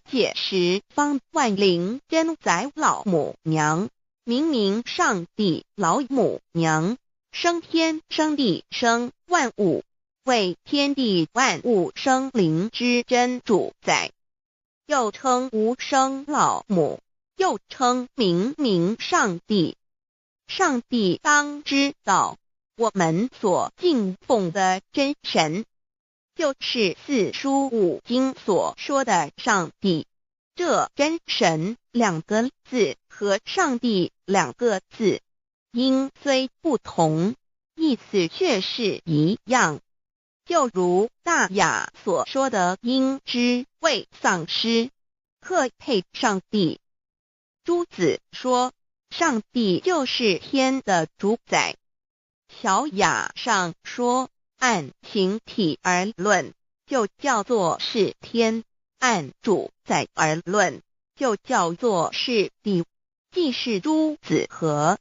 解释方万灵真宰老母娘，明明上帝老母娘，生天生地生万物，为天地万物生灵之真主宰，又称无生老母，又称明明上帝。上帝当知道，我们所敬奉的真神，就是四书五经所说的上帝。这真神两个字和上帝两个字，音虽不同，意思却是一样。就如大雅所说的鹰之谓丧尸，克配上帝。朱子说，上帝就是天的主宰。小雅上说，按形体而论，就叫做是天；按主宰而论，就叫做是地。既是诸子和